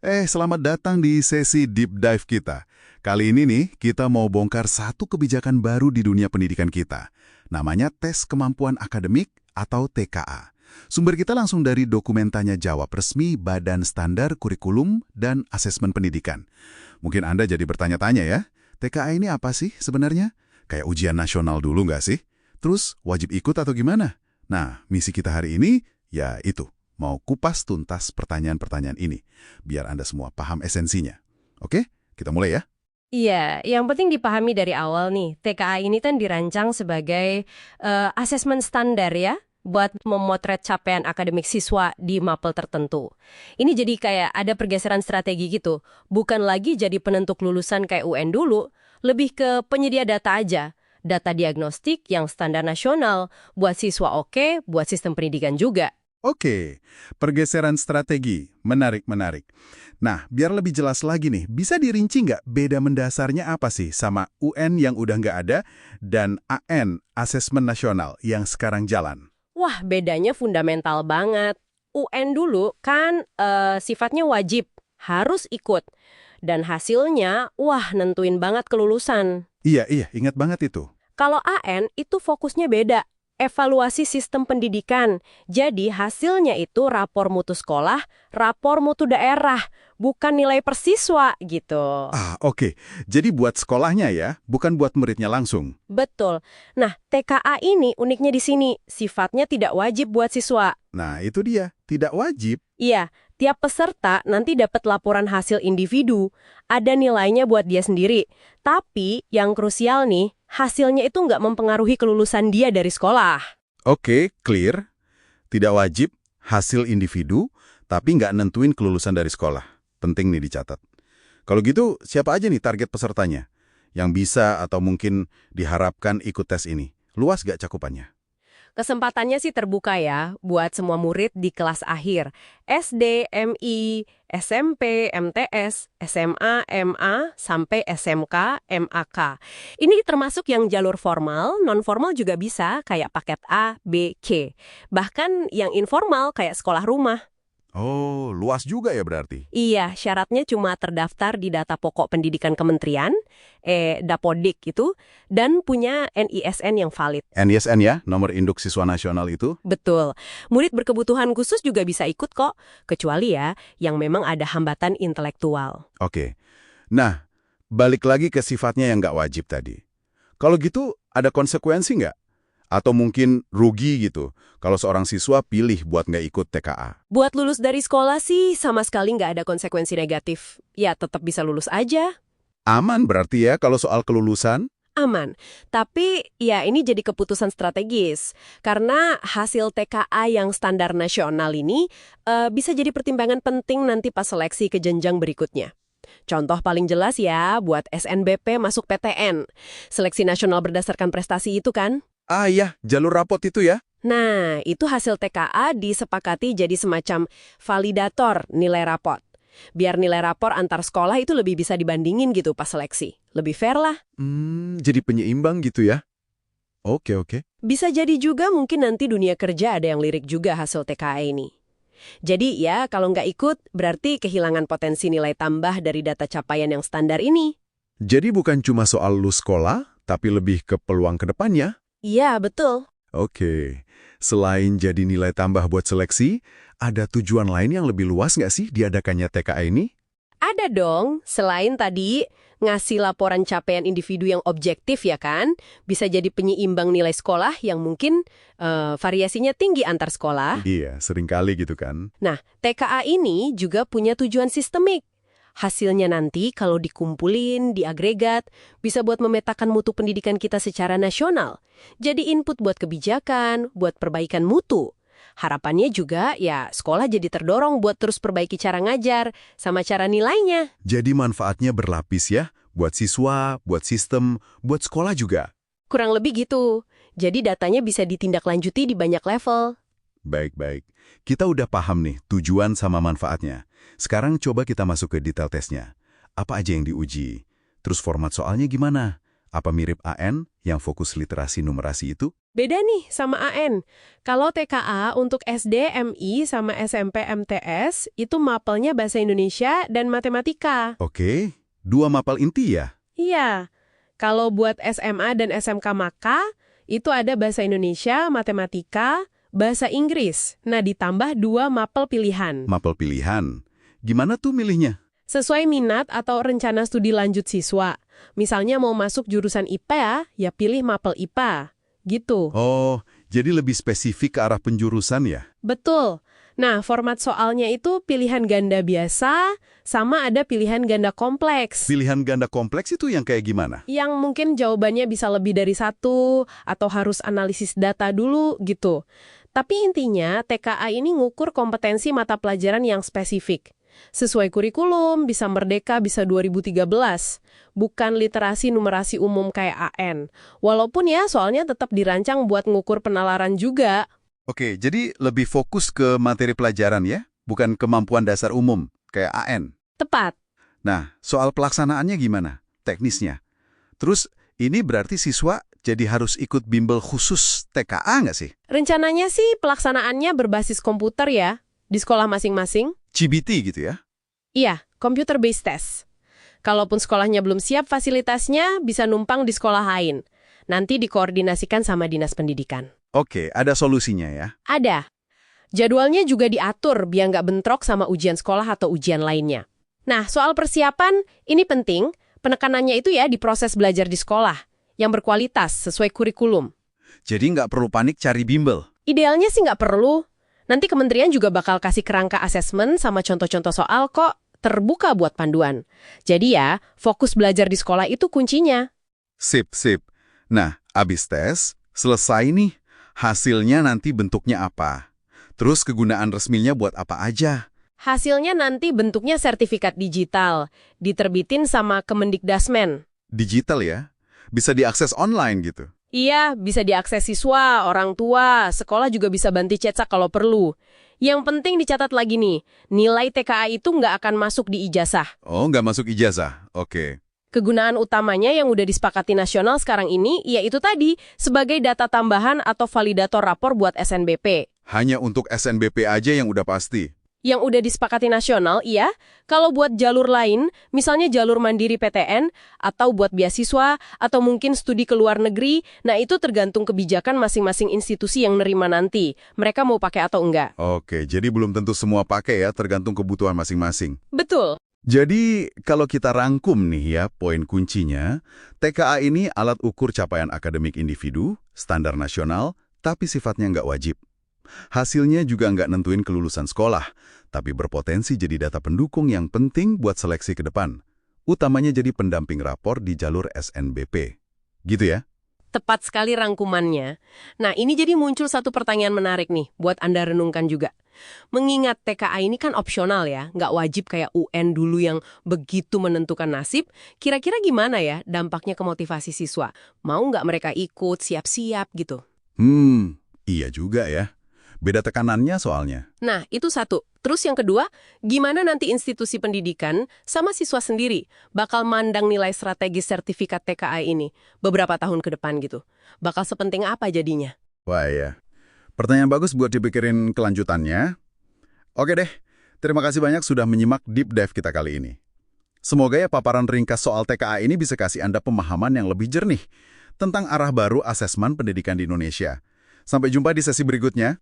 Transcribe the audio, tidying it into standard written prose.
Selamat datang di sesi Deep Dive kita. Kali ini nih, kita mau bongkar satu kebijakan baru di dunia pendidikan kita. Namanya Tes Kemampuan Akademik atau TKA. Sumber kita langsung dari dokumen tanya jawab resmi Badan Standar Kurikulum dan Asesmen Pendidikan. Mungkin Anda jadi bertanya-tanya ya, TKA ini apa sih sebenarnya? Kayak ujian nasional dulu nggak sih? Terus wajib ikut atau gimana? Nah, misi kita hari ini, ya itu. Mau kupas tuntas pertanyaan-pertanyaan ini, biar Anda semua paham esensinya. Oke, kita mulai ya. Iya, yang penting dipahami dari awal nih, TKA ini kan dirancang sebagai asesmen standar ya, buat memotret capaian akademik siswa di mapel tertentu. Ini jadi kayak ada pergeseran strategi gitu, bukan lagi jadi penentu kelulusan kayak UN dulu, lebih ke penyedia data aja. Data diagnostik yang standar nasional, buat siswa oke, buat sistem pendidikan juga. Oke, pergeseran strategi. Menarik. Nah, biar lebih jelas lagi nih, bisa dirinci nggak beda mendasarnya apa sih sama UN yang udah nggak ada dan AN, Asesmen Nasional, yang sekarang jalan? Wah, bedanya fundamental banget. UN dulu kan sifatnya wajib, harus ikut. Dan hasilnya, wah nentuin banget kelulusan. Iya, ingat banget itu. Kalau AN itu fokusnya beda. Evaluasi sistem pendidikan. Jadi hasilnya itu rapor mutu sekolah, rapor mutu daerah, bukan nilai per siswa gitu. Oke. Jadi buat sekolahnya ya, bukan buat muridnya langsung. Betul. Nah, TKA ini uniknya di sini, sifatnya tidak wajib buat siswa. Nah, itu dia. Tidak wajib. Iya, tiap peserta nanti dapat laporan hasil individu. Ada nilainya buat dia sendiri. Tapi yang krusial nih, hasilnya itu nggak mempengaruhi kelulusan dia dari sekolah. Oke, clear. Tidak wajib, hasil individu, tapi nggak nentuin kelulusan dari sekolah. Penting nih dicatat. Kalau gitu, siapa aja nih target pesertanya? Yang bisa atau mungkin diharapkan ikut tes ini? Luas nggak cakupannya? Kesempatannya sih terbuka ya, buat semua murid di kelas akhir. SD, MI, SMP, MTS, SMA, MA, sampai SMK, MAK. Ini termasuk yang jalur formal, non-formal juga bisa, kayak paket A, B, C. Bahkan yang informal kayak sekolah rumah. Oh, luas juga ya berarti. Iya, syaratnya cuma terdaftar di data pokok pendidikan kementerian, Dapodik gitu, dan punya NISN yang valid. NISN ya, nomor induk siswa nasional itu? Betul. Murid berkebutuhan khusus juga bisa ikut kok, kecuali ya yang memang ada hambatan intelektual. Oke. Nah, balik lagi ke sifatnya yang nggak wajib tadi. Kalau gitu, ada konsekuensi nggak? Atau mungkin rugi gitu, kalau seorang siswa pilih buat nggak ikut TKA? Buat lulus dari sekolah sih sama sekali nggak ada konsekuensi negatif. Ya tetap bisa lulus aja. Aman berarti ya kalau soal kelulusan? Aman. Tapi ya ini jadi keputusan strategis. Karena hasil TKA yang standar nasional ini bisa jadi pertimbangan penting nanti pas seleksi ke jenjang berikutnya. Contoh paling jelas ya buat SNBP masuk PTN. Seleksi nasional berdasarkan prestasi itu kan? Iya, jalur rapot itu ya? Nah, itu hasil TKA disepakati jadi semacam validator nilai rapot. Biar nilai rapor antar sekolah itu lebih bisa dibandingin gitu pas seleksi. Lebih fair lah. Jadi penyeimbang gitu ya? Oke. Bisa jadi juga mungkin nanti dunia kerja ada yang lirik juga hasil TKA ini. Jadi ya, kalau nggak ikut, berarti kehilangan potensi nilai tambah dari data capaian yang standar ini. Jadi bukan cuma soal lulus sekolah, tapi lebih ke peluang ke depannya? Iya, betul. Oke. Selain jadi nilai tambah buat seleksi, ada tujuan lain yang lebih luas nggak sih diadakannya TKA ini? Ada dong, selain tadi ngasih laporan capaian individu yang objektif ya kan, bisa jadi penyeimbang nilai sekolah yang mungkin variasinya tinggi antar sekolah. Iya, seringkali gitu kan. Nah, TKA ini juga punya tujuan sistemik. Hasilnya nanti kalau dikumpulin, diagregat, bisa buat memetakan mutu pendidikan kita secara nasional. Jadi input buat kebijakan, buat perbaikan mutu. Harapannya juga ya sekolah jadi terdorong buat terus perbaiki cara ngajar sama cara nilainya. Jadi manfaatnya berlapis ya, buat siswa, buat sistem, buat sekolah juga. Kurang lebih gitu. Jadi datanya bisa ditindaklanjuti di banyak level. Baik. Kita udah paham nih tujuan sama manfaatnya. Sekarang coba kita masuk ke detail tesnya. Apa aja yang diuji? Terus format soalnya gimana? Apa mirip AN yang fokus literasi numerasi itu? Beda nih sama AN. Kalau TKA untuk SD, MI, sama SMP, MTS, itu mapelnya bahasa Indonesia dan matematika. Oke, 2 mapel inti ya? Iya. Kalau buat SMA dan SMK Maka, itu ada bahasa Indonesia, matematika, bahasa Inggris. Nah, ditambah 2 mapel pilihan. Mapel pilihan. Gimana tuh milihnya? Sesuai minat atau rencana studi lanjut siswa. Misalnya mau masuk jurusan IPA, ya pilih mapel IPA. Gitu. Oh, jadi lebih spesifik ke arah penjurusan ya? Betul. Nah, format soalnya itu pilihan ganda biasa, sama ada pilihan ganda kompleks. Pilihan ganda kompleks itu yang kayak gimana? Yang mungkin jawabannya bisa lebih dari satu, atau harus analisis data dulu, gitu. Tapi intinya, TKA ini ngukur kompetensi mata pelajaran yang spesifik. Sesuai kurikulum, bisa Merdeka, bisa 2013. Bukan literasi numerasi umum kayak AN. Walaupun ya soalnya tetap dirancang buat ngukur penalaran juga. Oke, jadi lebih fokus ke materi pelajaran ya? Bukan kemampuan dasar umum, kayak AN. Tepat. Nah, soal pelaksanaannya gimana? Teknisnya. Terus, ini berarti siswa jadi harus ikut bimbel khusus TKA nggak sih? Rencananya sih pelaksanaannya berbasis komputer ya, di sekolah masing-masing. CBT gitu ya? Iya, computer based test. Kalaupun sekolahnya belum siap fasilitasnya, bisa numpang di sekolah lain. Nanti dikoordinasikan sama dinas pendidikan. Oke, ada solusinya ya? Ada. Jadwalnya juga diatur biar nggak bentrok sama ujian sekolah atau ujian lainnya. Nah, soal persiapan, ini penting. Penekanannya itu ya di proses belajar di sekolah, yang berkualitas sesuai kurikulum. Jadi nggak perlu panik cari bimbel? Idealnya sih nggak perlu. Nanti kementerian juga bakal kasih kerangka asesmen sama contoh-contoh soal kok, terbuka buat panduan. Jadi ya, fokus belajar di sekolah itu kuncinya. Sip, sip. Nah, abis tes, selesai nih. Hasilnya nanti bentuknya apa? Terus kegunaan resminya buat apa aja? Hasilnya nanti bentuknya sertifikat digital, diterbitin sama Kemendikdasmen. Digital ya? Bisa diakses online gitu? Iya, bisa diakses siswa, orang tua, sekolah juga bisa bantu cetak kalau perlu. Yang penting dicatat lagi nih, nilai TKA itu nggak akan masuk di ijazah. Oh, nggak masuk ijazah? Oke. Kegunaan utamanya yang udah disepakati nasional sekarang ini, yaitu tadi, sebagai data tambahan atau validator rapor buat SNBP. Hanya untuk SNBP aja yang udah pasti? Yang udah disepakati nasional, iya. Kalau buat jalur lain, misalnya jalur mandiri PTN, atau buat beasiswa, atau mungkin studi ke luar negeri, nah itu tergantung kebijakan masing-masing institusi yang nerima nanti. Mereka mau pakai atau enggak. Oke, jadi belum tentu semua pakai ya, tergantung kebutuhan masing-masing. Betul. Jadi, kalau kita rangkum nih ya, poin kuncinya, TKA ini alat ukur capaian akademik individu, standar nasional, tapi sifatnya nggak wajib. Hasilnya juga nggak nentuin kelulusan sekolah, tapi berpotensi jadi data pendukung yang penting buat seleksi ke depan. Utamanya jadi pendamping rapor di jalur SNBP. Gitu ya? Tepat sekali rangkumannya. Nah, ini jadi muncul satu pertanyaan menarik nih, buat Anda renungkan juga. Mengingat TKA ini kan opsional ya, nggak wajib kayak UN dulu yang begitu menentukan nasib, kira-kira gimana ya dampaknya ke motivasi siswa? Mau nggak mereka ikut, siap-siap gitu? Iya juga ya. Beda tekanannya soalnya. Nah, itu satu. Terus yang kedua, gimana nanti institusi pendidikan sama siswa sendiri bakal mandang nilai strategis sertifikat TKA ini beberapa tahun ke depan gitu? Bakal sepenting apa jadinya? Wah ya. Pertanyaan bagus buat dipikirin kelanjutannya. Oke deh, terima kasih banyak sudah menyimak Deep Dive kita kali ini. Semoga ya paparan ringkas soal TKA ini bisa kasih Anda pemahaman yang lebih jernih tentang arah baru asesmen pendidikan di Indonesia. Sampai jumpa di sesi berikutnya.